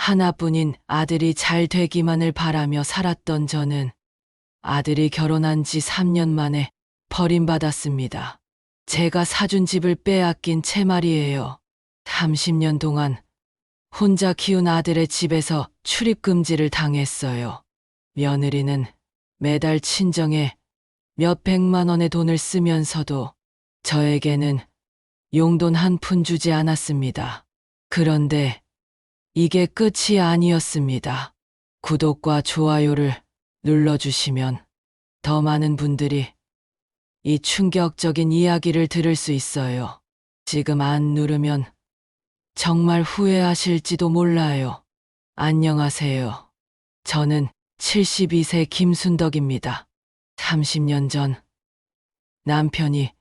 하나뿐인 아들이 잘 되기만을 바라며 살았던 저는 아들이 결혼한 지 3년 만에 버림받았습니다. 제가 사준 집을 빼앗긴 채 말이에요. 30년 동안 혼자 키운 아들의 집에서 출입금지를 당했어요. 며느리는 매달 친정에 몇백만 원의 돈을 쓰면서도 저에게는 용돈 한 푼 주지 않았습니다. 그런데 이게 끝이 아니었습니다. 구독과 좋아요를 눌러주시면 더 많은 분들이 이 충격적인 이야기를 들을 수 있어요. 지금 안 누르면 정말 후회하실지도 몰라요. 안녕하세요. 저는 72세 김순덕입니다. 30년 전 남편이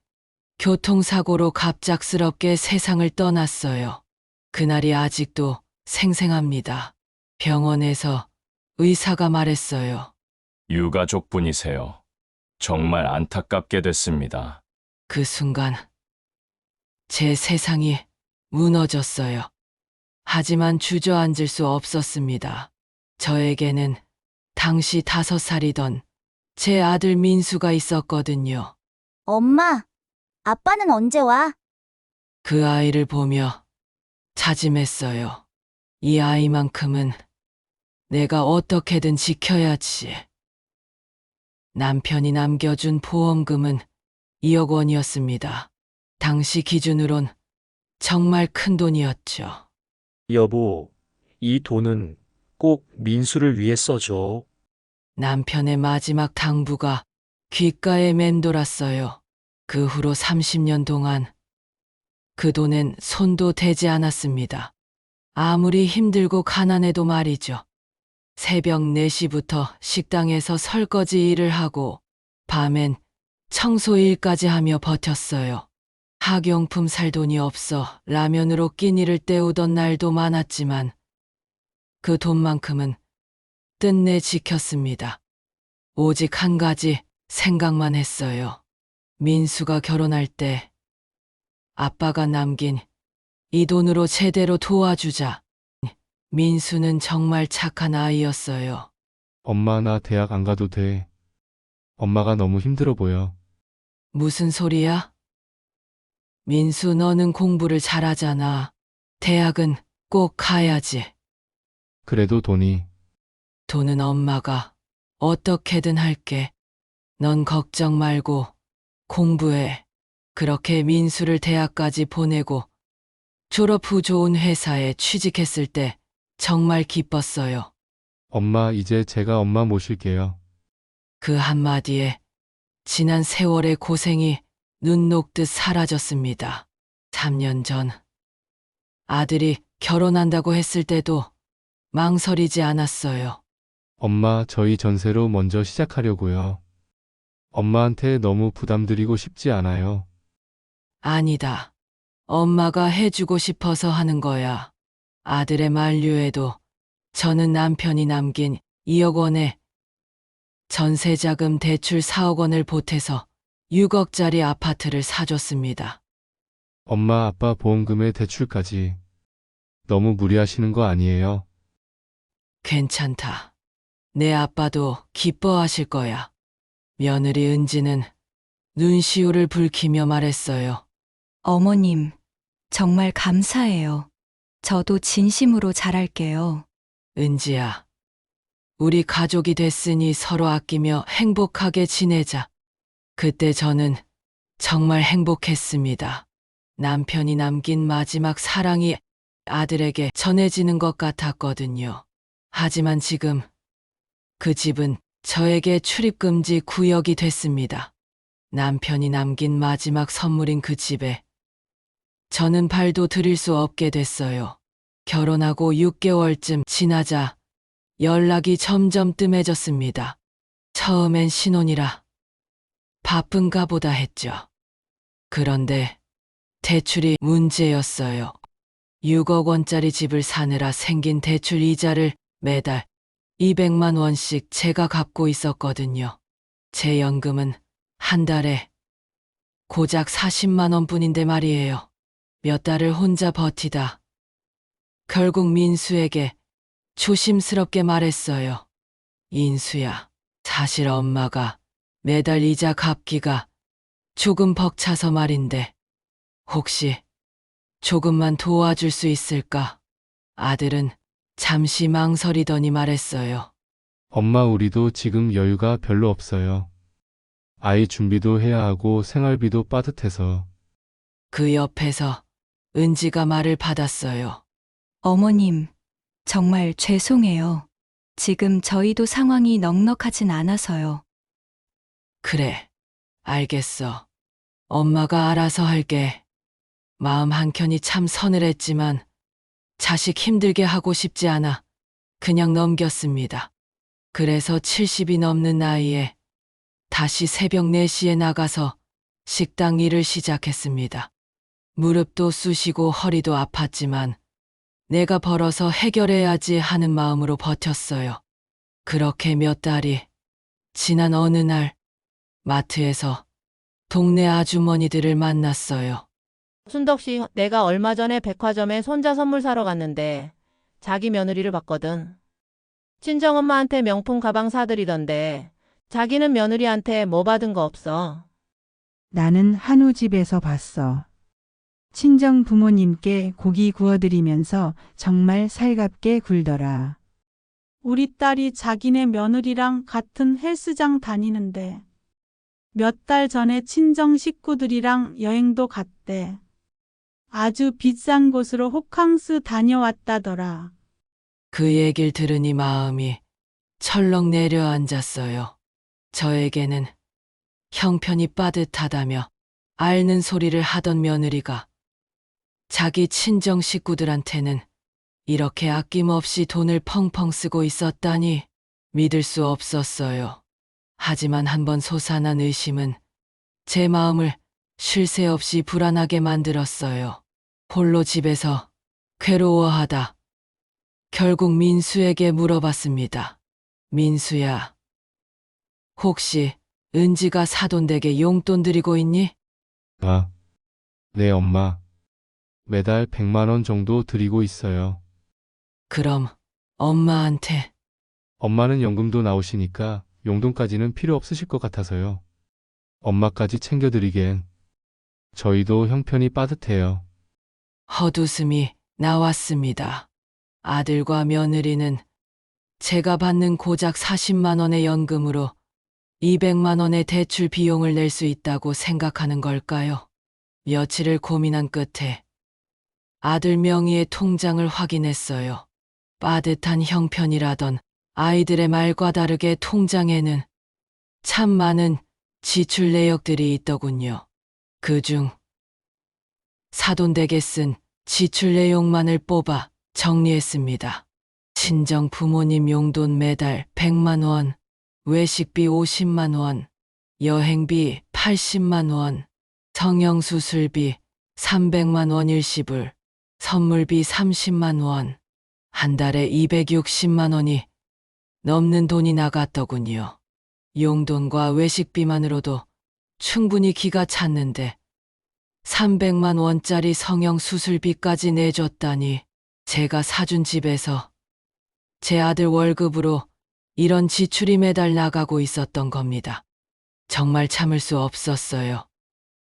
교통사고로 갑작스럽게 세상을 떠났어요. 그날이 아직도 생생합니다. 병원에서 의사가 말했어요. 유가족분이세요. 정말 안타깝게 됐습니다. 그 순간 제 세상이 무너졌어요. 하지만 주저앉을 수 없었습니다. 저에게는 당시 5살이던 제 아들 민수가 있었거든요. 엄마, 아빠는 언제 와? 그 아이를 보며 다짐했어요. 이 아이만큼은 내가 어떻게든 지켜야지. 남편이 남겨준 보험금은 2억 원이었습니다. 당시 기준으론 정말 큰 돈이었죠. 여보, 이 돈은 꼭 민수를 위해 써줘. 남편의 마지막 당부가 귓가에 맴돌았어요. 그 후로 30년 동안 그 돈엔 손도 대지 않았습니다. 아무리 힘들고 가난해도 말이죠. 새벽 4시부터 식당에서 설거지 일을 하고 밤엔 청소 일까지 하며 버텼어요. 학용품 살 돈이 없어 라면으로 끼니를 때우던 날도 많았지만 그 돈만큼은 끝내 지켰습니다. 오직 한 가지 생각만 했어요. 민수가 결혼할 때 아빠가 남긴 이 돈으로 제대로 도와주자. 민수는 정말 착한 아이였어요. 엄마, 나 대학 안 가도 돼. 엄마가 너무 힘들어 보여. 무슨 소리야? 민수, 너는 공부를 잘하잖아. 대학은 꼭 가야지. 그래도 돈이. 돈은 엄마가 어떻게든 할게. 넌 걱정 말고 공부해. 그렇게 민수를 대학까지 보내고 졸업 후 좋은 회사에 취직했을 때 정말 기뻤어요. 엄마, 이제 제가 엄마 모실게요. 그 한마디에 지난 세월의 고생이 눈 녹듯 사라졌습니다. 3년 전 아들이 결혼한다고 했을 때도 망설이지 않았어요. 엄마, 저희 전세로 먼저 시작하려고요. 엄마한테 너무 부담드리고 싶지 않아요. 아니다. 엄마가 해주고 싶어서 하는 거야. 아들의 만류에도 저는 남편이 남긴 2억 원의 전세자금 대출 4억 원을 보태서 6억짜리 아파트를 사줬습니다. 엄마, 아빠 보험금에 대출까지. 너무 무리하시는 거 아니에요? 괜찮다. 내 아빠도 기뻐하실 거야. 며느리 은지는 눈시울을 붉히며 말했어요. 어머님, 정말 감사해요. 저도 진심으로 잘할게요. 은지야, 우리 가족이 됐으니 서로 아끼며 행복하게 지내자. 그때 저는 정말 행복했습니다. 남편이 남긴 마지막 사랑이 아들에게 전해지는 것 같았거든요. 하지만 지금 그 집은 저에게 출입금지 구역이 됐습니다. 남편이 남긴 마지막 선물인 그 집에 저는 발도 들일 수 없게 됐어요. 결혼하고 6개월쯤 지나자 연락이 점점 뜸해졌습니다. 처음엔 신혼이라 바쁜가 보다 했죠. 그런데 대출이 문제였어요. 6억 원짜리 집을 사느라 생긴 대출 이자를 매달 200만 원씩 제가 갚고 있었거든요. 제 연금은 한 달에 고작 40만 원뿐인데 말이에요. 몇 달을 혼자 버티다 결국 민수에게 조심스럽게 말했어요. 인수야, 사실 엄마가 매달 이자 갚기가 조금 벅차서 말인데, 혹시 조금만 도와줄 수 있을까? 아들은 잠시 망설이더니 말했어요. 엄마, 우리도 지금 여유가 별로 없어요. 아이 준비도 해야 하고 생활비도 빠듯해서. 그 옆에서 은지가 말을 받았어요. 어머님, 정말 죄송해요. 지금 저희도 상황이 넉넉하진 않아서요. 그래, 알겠어. 엄마가 알아서 할게. 마음 한켠이 참 서늘했지만 자식 힘들게 하고 싶지 않아 그냥 넘겼습니다. 그래서 70이 넘는 나이에 다시 새벽 4시에 나가서 식당 일을 시작했습니다. 무릎도 쑤시고 허리도 아팠지만 내가 벌어서 해결해야지 하는 마음으로 버텼어요. 그렇게 몇 달이 지난 어느 날 마트에서 동네 아주머니들을 만났어요. 순덕 씨, 내가 얼마 전에 백화점에 손자 선물 사러 갔는데 자기 며느리를 봤거든. 친정엄마한테 명품 가방 사드리던데 자기는 며느리한테 뭐 받은 거 없어. 나는 한우 집에서 봤어. 친정 부모님께 고기 구워드리면서 정말 살갑게 굴더라. 우리 딸이 자기네 며느리랑 같은 헬스장 다니는데 몇 달 전에 친정 식구들이랑 여행도 갔대. 아주 비싼 곳으로 호캉스 다녀왔다더라. 그 얘길 들으니 마음이 철렁 내려앉았어요. 저에게는 형편이 빠듯하다며 앓는 소리를 하던 며느리가 자기 친정 식구들한테는 이렇게 아낌없이 돈을 펑펑 쓰고 있었다니 믿을 수 없었어요. 하지만 한번 솟아난 의심은 제 마음을 쉴 새 없이 불안하게 만들었어요. 홀로 집에서 괴로워하다 결국 민수에게 물어봤습니다. 민수야, 혹시 은지가 사돈댁에 용돈 드리고 있니? 아, 네, 엄마. 매달 100만 원 정도 드리고 있어요. 그럼 엄마한테 엄마는 연금도 나오시니까 용돈까지는 필요 없으실 것 같아서요. 엄마까지 챙겨드리기엔 저희도 형편이 빠듯해요. 헛웃음이 나왔습니다. 아들과 며느리는 제가 받는 고작 40만 원의 연금으로 200만 원의 대출 비용을 낼 수 있다고 생각하는 걸까요? 며칠을 고민한 끝에 아들 명의의 통장을 확인했어요. 빠듯한 형편이라던 아이들의 말과 다르게 통장에는 참 많은 지출 내역들이 있더군요. 그중 사돈댁에 쓴 지출 내용만을 뽑아 정리했습니다. 친정 부모님 용돈 매달 100만 원, 외식비 50만 원, 여행비 80만 원, 성형수술비 300만 원 일시불, 선물비 30만 원, 한 달에 260만 원이 넘는 돈이 나갔더군요. 용돈과 외식비만으로도 충분히 기가 찼는데 300만 원짜리 성형수술비까지 내줬다니 제가 사준 집에서 제 아들 월급으로 이런 지출이 매달 나가고 있었던 겁니다. 정말 참을 수 없었어요.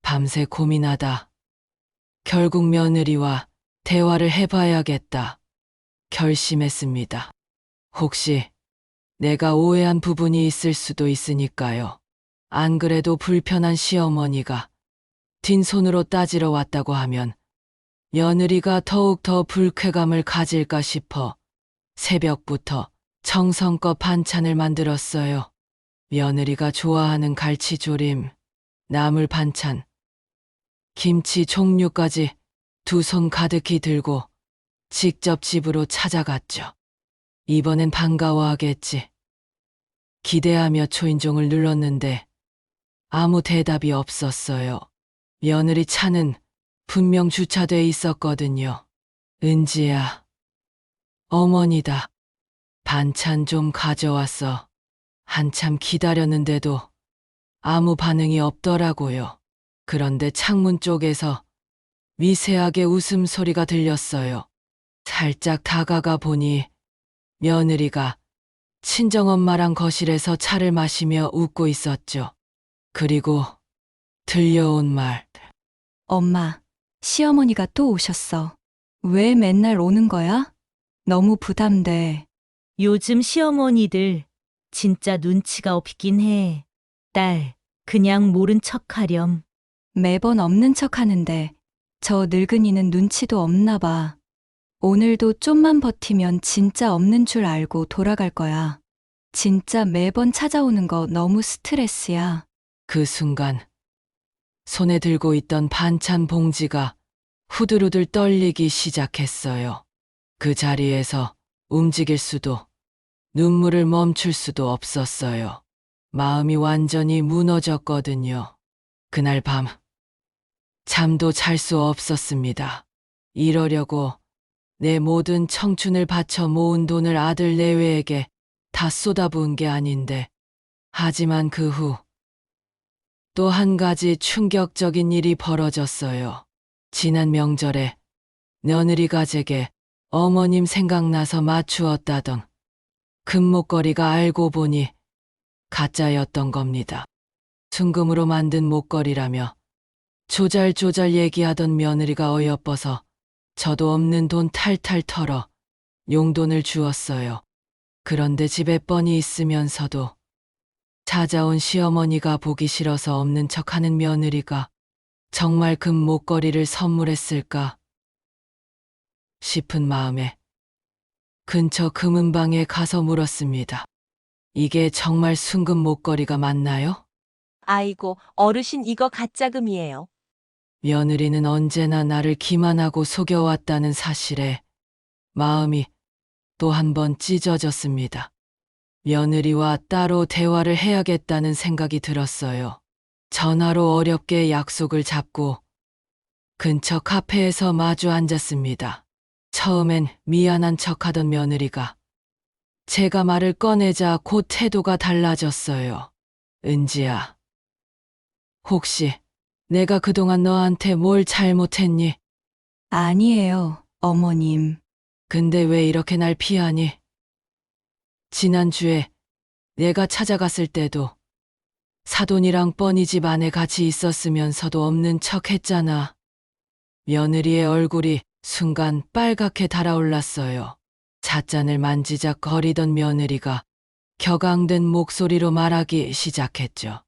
밤새 고민하다 결국 며느리와 대화를 해봐야겠다 결심했습니다. 혹시 내가 오해한 부분이 있을 수도 있으니까요. 안 그래도 불편한 시어머니가 뒷손으로 따지러 왔다고 하면 며느리가 더욱 더 불쾌감을 가질까 싶어 새벽부터 정성껏 반찬을 만들었어요. 며느리가 좋아하는 갈치조림, 나물 반찬, 김치 종류까지 두 손 가득히 들고 직접 집으로 찾아갔죠. 이번엔 반가워하겠지. 기대하며 초인종을 눌렀는데 아무 대답이 없었어요. 며느리 차는 분명 주차돼 있었거든요. 은지야, 어머니다. 반찬 좀 가져왔어. 한참 기다렸는데도 아무 반응이 없더라고요. 그런데 창문 쪽에서 미세하게 웃음소리가 들렸어요. 살짝 다가가 보니 며느리가 친정엄마랑 거실에서 차를 마시며 웃고 있었죠. 그리고 들려온 말. 엄마, 시어머니가 또 오셨어. 왜 맨날 오는 거야? 너무 부담돼. 요즘 시어머니들 진짜 눈치가 없긴 해. 딸, 그냥 모른 척 하렴. 매번 없는 척 하는데 저 늙은이는 눈치도 없나 봐. 오늘도 좀만 버티면 진짜 없는 줄 알고 돌아갈 거야. 진짜 매번 찾아오는 거 너무 스트레스야. 그 순간 손에 들고 있던 반찬 봉지가 후들후들 떨리기 시작했어요. 그 자리에서 움직일 수도 눈물을 멈출 수도 없었어요. 마음이 완전히 무너졌거든요. 그날 밤 잠도 잘 수 없었습니다. 이러려고 내 모든 청춘을 바쳐 모은 돈을 아들 내외에게 다 쏟아부은 게 아닌데. 하지만 그 후 또 한 가지 충격적인 일이 벌어졌어요. 지난 명절에 며느리가 제게 어머님 생각나서 맞추었다던 금목걸이가 알고 보니 가짜였던 겁니다. 순금으로 만든 목걸이라며 조잘조잘 얘기하던 며느리가 어여뻐서 저도 없는 돈 탈탈 털어 용돈을 주었어요. 그런데 집에 뻔히 있으면서도 찾아온 시어머니가 보기 싫어서 없는 척하는 며느리가 정말 금 목걸이를 선물했을까 싶은 마음에 근처 금은방에 가서 물었습니다. 이게 정말 순금 목걸이가 맞나요? 아이고, 어르신 이거 가짜금이에요. 며느리는 언제나 나를 기만하고 속여왔다는 사실에 마음이 또 한 번 찢어졌습니다. 며느리와 따로 대화를 해야겠다는 생각이 들었어요. 전화로 어렵게 약속을 잡고 근처 카페에서 마주 앉았습니다. 처음엔 미안한 척하던 며느리가 제가 말을 꺼내자 곧 태도가 달라졌어요. 은지야, 혹시 내가 그동안 너한테 뭘 잘못했니? 아니에요, 어머님. 근데 왜 이렇게 날 피하니? 지난주에 내가 찾아갔을 때도 사돈이랑 뻔히 집 안에 같이 있었으면서도 없는 척 했잖아. 며느리의 얼굴이 순간 빨갛게 달아올랐어요. 잣잔을 만지작거리던 며느리가 격앙된 목소리로 말하기 시작했죠.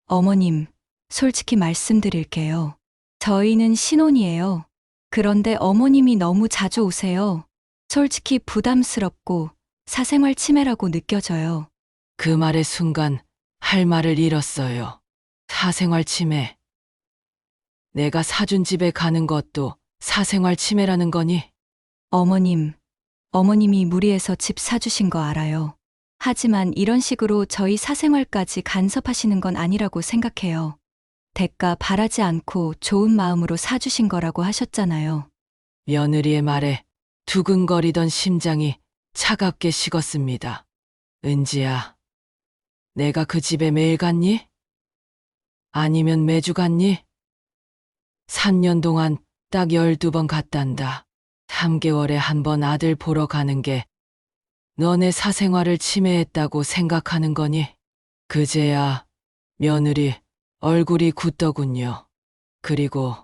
어머님, 솔직히 말씀드릴게요. 저희는 신혼이에요. 그런데 어머님이 너무 자주 오세요. 솔직히 부담스럽고 사생활 침해라고 느껴져요. 그 말의 순간 할 말을 잃었어요. 사생활 침해. 내가 사준 집에 가는 것도 사생활 침해라는 거니? 어머님이 무리해서 집 사주신 거 알아요. 하지만 이런 식으로 저희 사생활까지 간섭하시는 건 아니라고 생각해요. 대가 바라지 않고 좋은 마음으로 사주신 거라고 하셨잖아요. 며느리의 말에 두근거리던 심장이 차갑게 식었습니다. 은지야, 내가 그 집에 매일 갔니? 아니면 매주 갔니? 3년 동안 딱 12번 갔단다. 3개월에 한 번 아들 보러 가는 게 너네 사생활을 침해했다고 생각하는 거니? 그제야 며느리 얼굴이 굳더군요. 그리고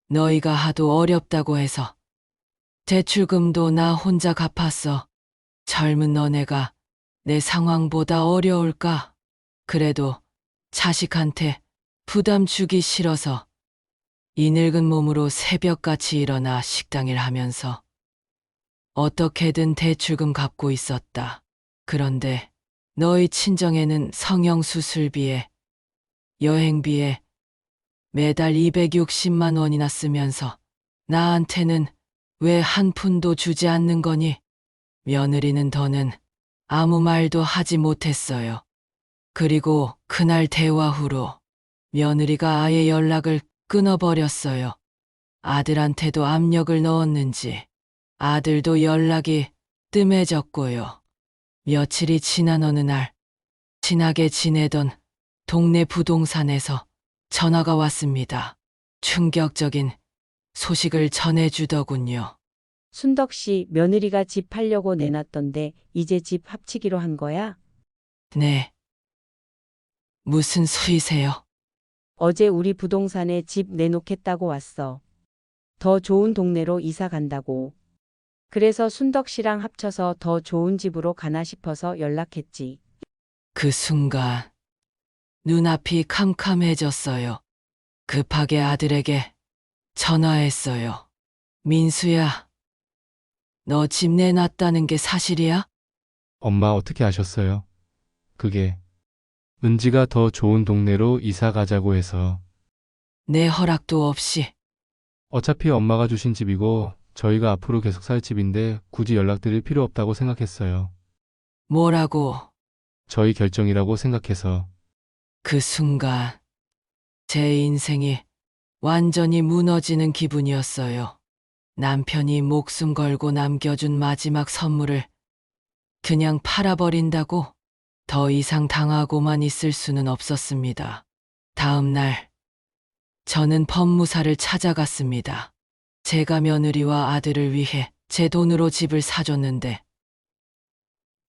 너희가 하도 어렵다고 해서 대출금도 나 혼자 갚았어. 젊은 너네가 내 상황보다 어려울까? 그래도 자식한테 부담 주기 싫어서 이 늙은 몸으로 새벽같이 일어나 식당일 하면서 어떻게든 대출금 갚고 있었다. 그런데 너희 친정에는 성형수술비에 여행비에 매달 260만 원이나 쓰면서 나한테는 왜 한 푼도 주지 않는 거니? 며느리는 더는 아무 말도 하지 못했어요. 그리고 그날 대화 후로 며느리가 아예 연락을 끊어버렸어요. 아들한테도 압력을 넣었는지 아들도 연락이 뜸해졌고요. 며칠이 지난 어느 날 친하게 지내던 동네 부동산에서 전화가 왔습니다. 충격적인 소식을 전해주더군요. 순덕 씨, 며느리가 집 팔려고 내놨던데 이제 집 합치기로 한 거야? 네. 무슨 소리세요? 어제 우리 부동산에 집 내놓겠다고 왔어. 더 좋은 동네로 이사 간다고. 그래서 순덕 씨랑 합쳐서 더 좋은 집으로 가나 싶어서 연락했지. 그 순간 눈앞이 캄캄해졌어요. 급하게 아들에게 전화했어요. 민수야, 너 집 내놨다는 게 사실이야? 엄마 어떻게 아셨어요? 그게 은지가 더 좋은 동네로 이사 가자고 해서. 내 허락도 없이. 어차피 엄마가 주신 집이고 저희가 앞으로 계속 살 집인데 굳이 연락드릴 필요 없다고 생각했어요. 뭐라고? 저희 결정이라고 생각해서. 그 순간 제 인생이 완전히 무너지는 기분이었어요. 남편이 목숨 걸고 남겨준 마지막 선물을 그냥 팔아버린다고? 더 이상 당하고만 있을 수는 없었습니다. 다음 날 저는 법무사를 찾아갔습니다. 제가 며느리와 아들을 위해 제 돈으로 집을 사줬는데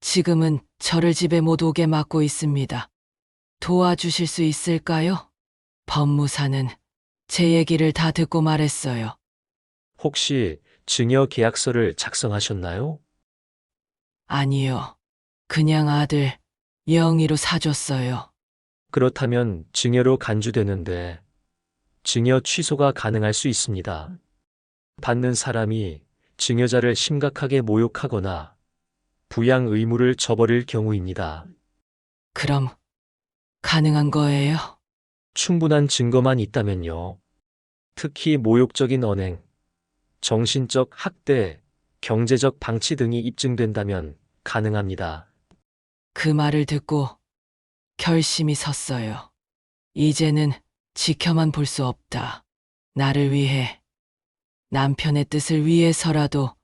지금은 저를 집에 못 오게 막고 있습니다. 도와주실 수 있을까요? 법무사는 제 얘기를 다 듣고 말했어요. 혹시 증여 계약서를 작성하셨나요? 아니요. 그냥 아들 영희로 사줬어요. 그렇다면 증여로 간주되는데 증여 취소가 가능할 수 있습니다. 받는 사람이 증여자를 심각하게 모욕하거나 부양 의무를 저버릴 경우입니다. 그럼 가능한 거예요? 충분한 증거만 있다면요. 특히 모욕적인 언행, 정신적 학대, 경제적 방치 등이 입증된다면 가능합니다. 그 말을 듣고 결심이 섰어요. 이제는 지켜만 볼 수 없다. 나를 위해, 남편의 뜻을 위해서라도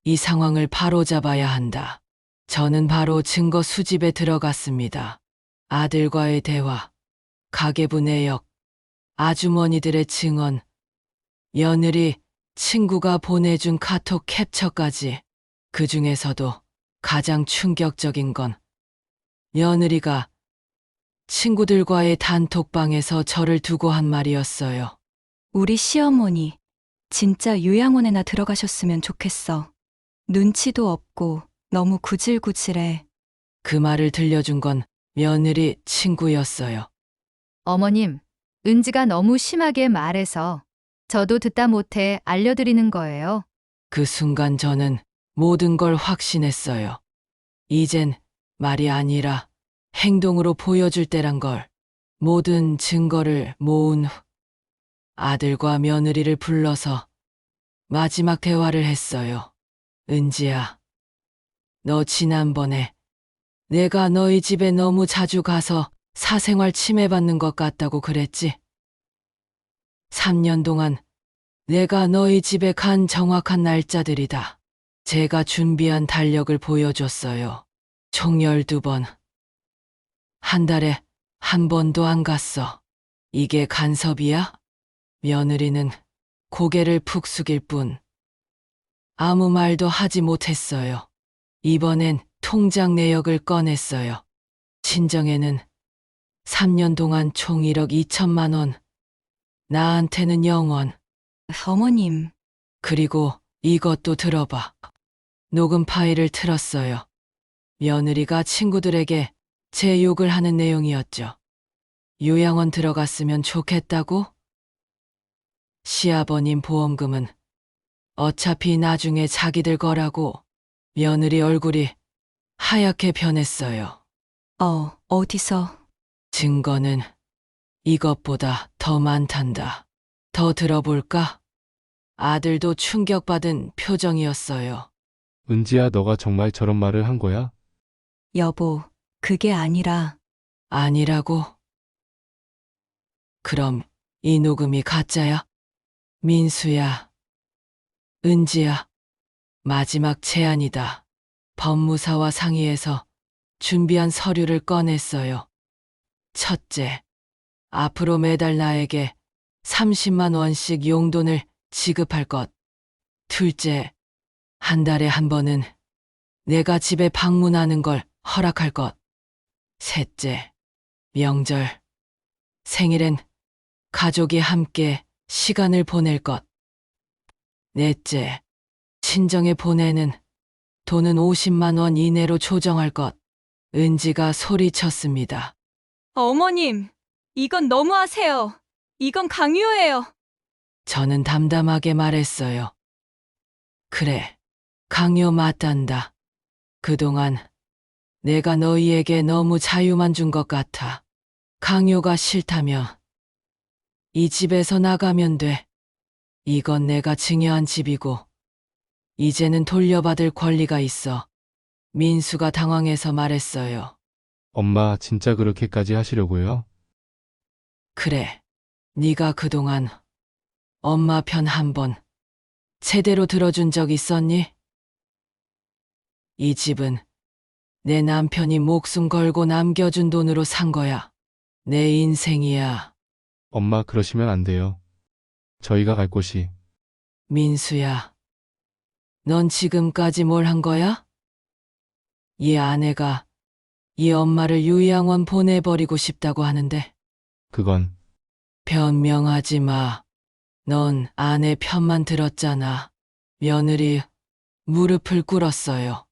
이 상황을 바로잡아야 한다. 저는 바로 증거 수집에 들어갔습니다. 아들과의 대화, 가계부 내역, 아주머니들의 증언, 며느리, 친구가 보내준 카톡 캡처까지. 그 중에서도 가장 충격적인 건 며느리가 친구들과의 단톡방에서 저를 두고 한 말이었어요. 우리 시어머니, 진짜 요양원에나 들어가셨으면 좋겠어. 눈치도 없고 너무 구질구질해. 그 말을 들려준 건 며느리 친구였어요. 어머님, 은지가 너무 심하게 말해서 저도 듣다 못해 알려드리는 거예요. 그 순간 저는 모든 걸 확신했어요. 이젠 말이 아니라 행동으로 보여줄 때란 걸. 모든 증거를 모은 후 아들과 며느리를 불러서 마지막 대화를 했어요. 은지야, 너 지난번에 내가 너희 집에 너무 자주 가서 사생활 침해받는 것 같다고 그랬지? 3년 동안 내가 너희 집에 간 정확한 날짜들이다. 제가 준비한 달력을 보여줬어요. 총 12번. 한 달에 한 번도 안 갔어. 이게 간섭이야? 며느리는 고개를 푹 숙일 뿐 아무 말도 하지 못했어요. 이번엔 통장 내역을 꺼냈어요. 친정에는 3년 동안 총 1억 2천만 원. 나한테는 0원. 어머님, 그리고 이것도 들어봐. 녹음 파일을 틀었어요. 며느리가 친구들에게 제 욕을 하는 내용이었죠. 요양원 들어갔으면 좋겠다고? 시아버님 보험금은 어차피 나중에 자기들 거라고. 며느리 얼굴이 하얗게 변했어요. 어디서? 증거는 이것보다 더 많단다. 더 들어볼까? 아들도 충격받은 표정이었어요. 은지야, 너가 정말 저런 말을 한 거야? 여보, 그게 아니라. 아니라고? 그럼 이 녹음이 가짜야? 민수야, 은지야, 마지막 제안이다. 법무사와 상의해서 준비한 서류를 꺼냈어요. 첫째, 앞으로 매달 나에게 30만 원씩 용돈을 지급할 것. 둘째, 한 달에 한 번은 내가 집에 방문하는 걸 허락할 것. 셋째, 명절, 생일엔 가족이 함께 시간을 보낼 것. 넷째, 친정에 보내는 돈은 50만 원 이내로 조정할 것. 은지가 소리쳤습니다. 어머님, 이건 너무하세요. 이건 강요예요. 저는 담담하게 말했어요. 그래, 강요 맞단다. 그동안 내가 너희에게 너무 자유만 준 것 같아. 강요가 싫다면 이 집에서 나가면 돼. 이건 내가 증여한 집이고 이제는 돌려받을 권리가 있어. 민수가 당황해서 말했어요. 엄마, 진짜 그렇게까지 하시려고요? 그래, 네가 그동안 엄마 편 한 번 제대로 들어준 적 있었니? 이 집은 내 남편이 목숨 걸고 남겨준 돈으로 산 거야. 내 인생이야. 엄마, 그러시면 안 돼요. 저희가 갈 곳이. 민수야, 넌 지금까지 뭘 한 거야? 이 아내가 이 엄마를 요양원 보내버리고 싶다고 하는데 그건 변명하지 마. 넌 아내 편만 들었잖아. 며느리 무릎을 꿇었어요.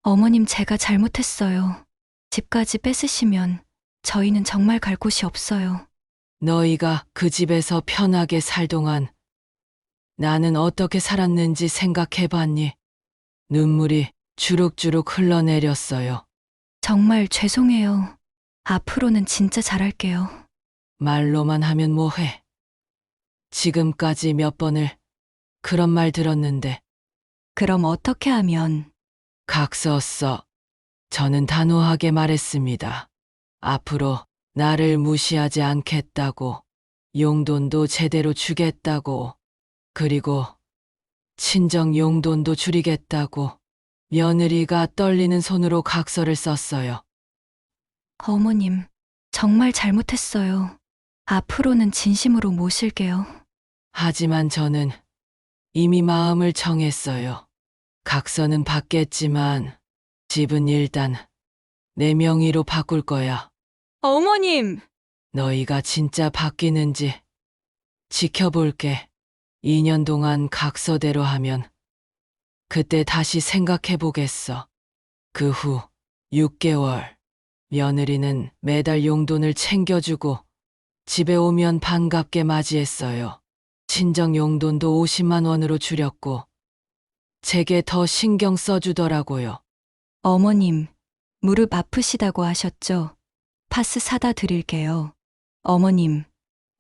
어머님, 제가 잘못했어요. 집까지 뺏으시면 저희는 정말 갈 곳이 없어요. 너희가 그 집에서 편하게 살 동안 나는 어떻게 살았는지 생각해봤니? 눈물이 주룩주룩 흘러내렸어요. 정말 죄송해요. 앞으로는 진짜 잘할게요. 말로만 하면 뭐해? 지금까지 몇 번을 그런 말 들었는데 그럼 어떻게 하면? 각서 써. 저는 단호하게 말했습니다. 앞으로 나를 무시하지 않겠다고, 용돈도 제대로 주겠다고, 그리고 친정 용돈도 줄이겠다고. 며느리가 떨리는 손으로 각서를 썼어요. 어머님, 정말 잘못했어요. 앞으로는 진심으로 모실게요. 하지만 저는 이미 마음을 정했어요. 각서는 받겠지만 집은 일단 내 명의로 바꿀 거야. 어머님! 너희가 진짜 바뀌는지 지켜볼게. 2년 동안 각서대로 하면 그때 다시 생각해 보겠어. 그 후 6개월, 며느리는 매달 용돈을 챙겨주고 집에 오면 반갑게 맞이했어요. 친정 용돈도 50만 원으로 줄였고 제게 더 신경 써주더라고요. 어머님, 무릎 아프시다고 하셨죠? 파스 사다 드릴게요. 어머님,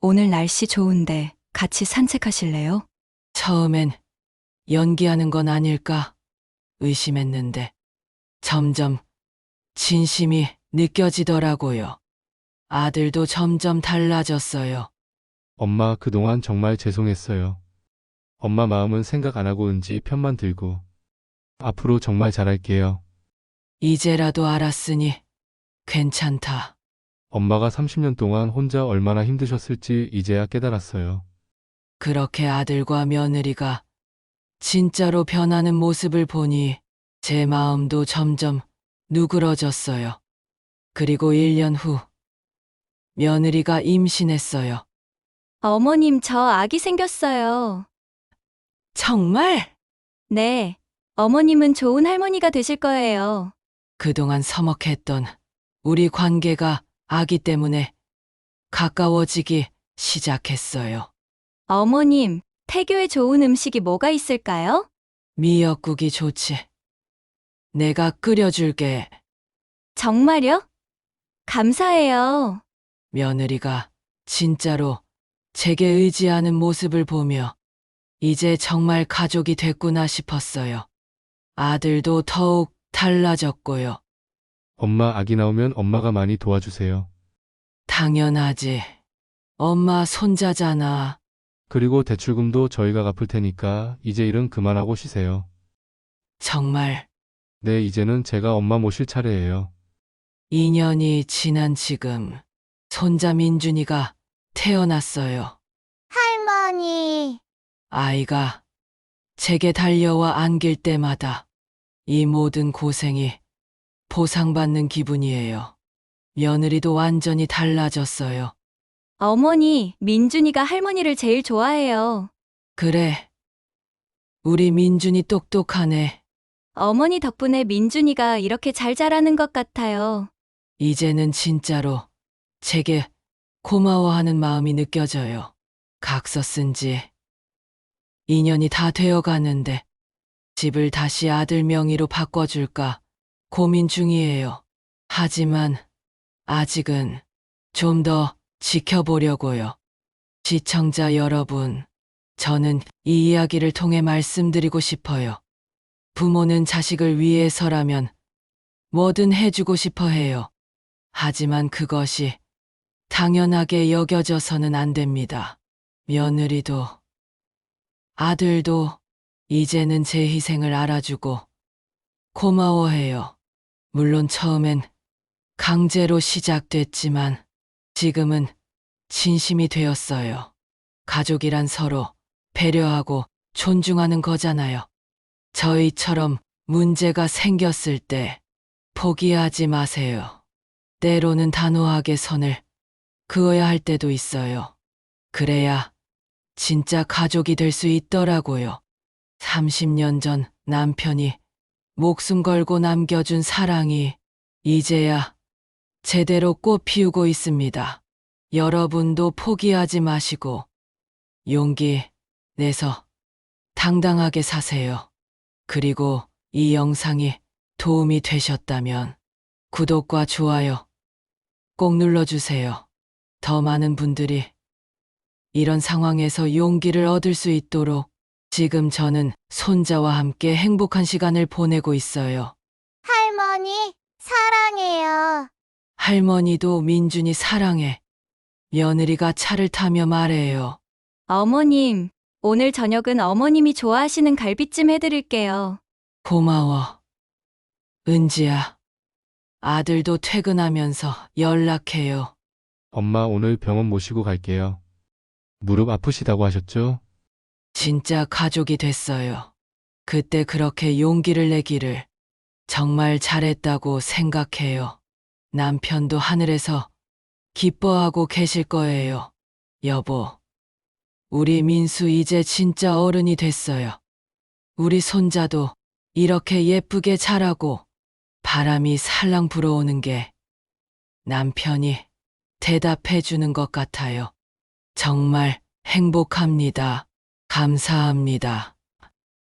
오늘 날씨 좋은데 같이 산책하실래요? 처음엔 연기하는 건 아닐까 의심했는데 점점 진심이 느껴지더라고요. 아들도 점점 달라졌어요. 엄마, 그동안 정말 죄송했어요. 엄마 마음은 생각 안 하고 은지 편만 들고. 앞으로 정말 잘할게요. 이제라도 알았으니 괜찮다. 엄마가 30년 동안 혼자 얼마나 힘드셨을지 이제야 깨달았어요. 그렇게 아들과 며느리가 진짜로 변하는 모습을 보니 제 마음도 점점 누그러졌어요. 그리고 1년 후 며느리가 임신했어요. 어머님, 저 아기 생겼어요. 정말? 네, 어머님은 좋은 할머니가 되실 거예요. 그동안 서먹했던 우리 관계가 아기 때문에 가까워지기 시작했어요. 어머님, 태교에 좋은 음식이 뭐가 있을까요? 미역국이 좋지. 내가 끓여줄게. 정말요? 감사해요. 며느리가 진짜로 제게 의지하는 모습을 보며 이제 정말 가족이 됐구나 싶었어요. 아들도 더욱 달라졌고요. 엄마, 아기 나오면 엄마가 많이 도와주세요. 당연하지. 엄마 손자잖아. 그리고 대출금도 저희가 갚을 테니까 이제 일은 그만하고 쉬세요. 정말 네, 이제는 제가 엄마 모실 차례예요. 2년이 지난 지금 손자 민준이가 태어났어요. 할머니. 아이가 제게 달려와 안길 때마다 이 모든 고생이 보상받는 기분이에요. 며느리도 완전히 달라졌어요. 어머니, 민준이가 할머니를 제일 좋아해요. 그래. 우리 민준이 똑똑하네. 어머니 덕분에 민준이가 이렇게 잘 자라는 것 같아요. 이제는 진짜로 제게 고마워하는 마음이 느껴져요. 각서 쓴 지 2년이 다 되어 가는데 집을 다시 아들 명의로 바꿔줄까 고민 중이에요. 하지만 아직은 좀 더 지켜보려고요. 시청자 여러분, 저는 이 이야기를 통해 말씀드리고 싶어요. 부모는 자식을 위해서라면 뭐든 해주고 싶어 해요. 하지만 그것이 당연하게 여겨져서는 안 됩니다. 며느리도 아들도 이제는 제 희생을 알아주고 고마워해요. 물론 처음엔 강제로 시작됐지만 지금은 진심이 되었어요. 가족이란 서로 배려하고 존중하는 거잖아요. 저희처럼 문제가 생겼을 때 포기하지 마세요. 때로는 단호하게 선을 그어야 할 때도 있어요. 그래야 진짜 가족이 될 수 있더라고요. 30년 전 남편이 목숨 걸고 남겨준 사랑이 이제야 제대로 꽃 피우고 있습니다. 여러분도 포기하지 마시고 용기 내서 당당하게 사세요. 그리고 이 영상이 도움이 되셨다면 구독과 좋아요 꼭 눌러주세요. 더 많은 분들이 이런 상황에서 용기를 얻을 수 있도록 지금 저는 손자와 함께 행복한 시간을 보내고 있어요. 할머니, 사랑해요. 할머니도 민준이 사랑해. 며느리가 차를 타며 말해요. 어머님, 오늘 저녁은 어머님이 좋아하시는 갈비찜 해드릴게요. 고마워. 은지야, 아들도 퇴근하면서 연락해요. 엄마 오늘 병원 모시고 갈게요. 무릎 아프시다고 하셨죠? 진짜 가족이 됐어요. 그때 그렇게 용기를 내기를 정말 잘했다고 생각해요. 남편도 하늘에서 기뻐하고 계실 거예요. 여보, 우리 민수 이제 진짜 어른이 됐어요. 우리 손자도 이렇게 예쁘게 자라고 바람이 살랑 불어오는 게 남편이 대답해 주는 것 같아요. 정말 행복합니다. 감사합니다.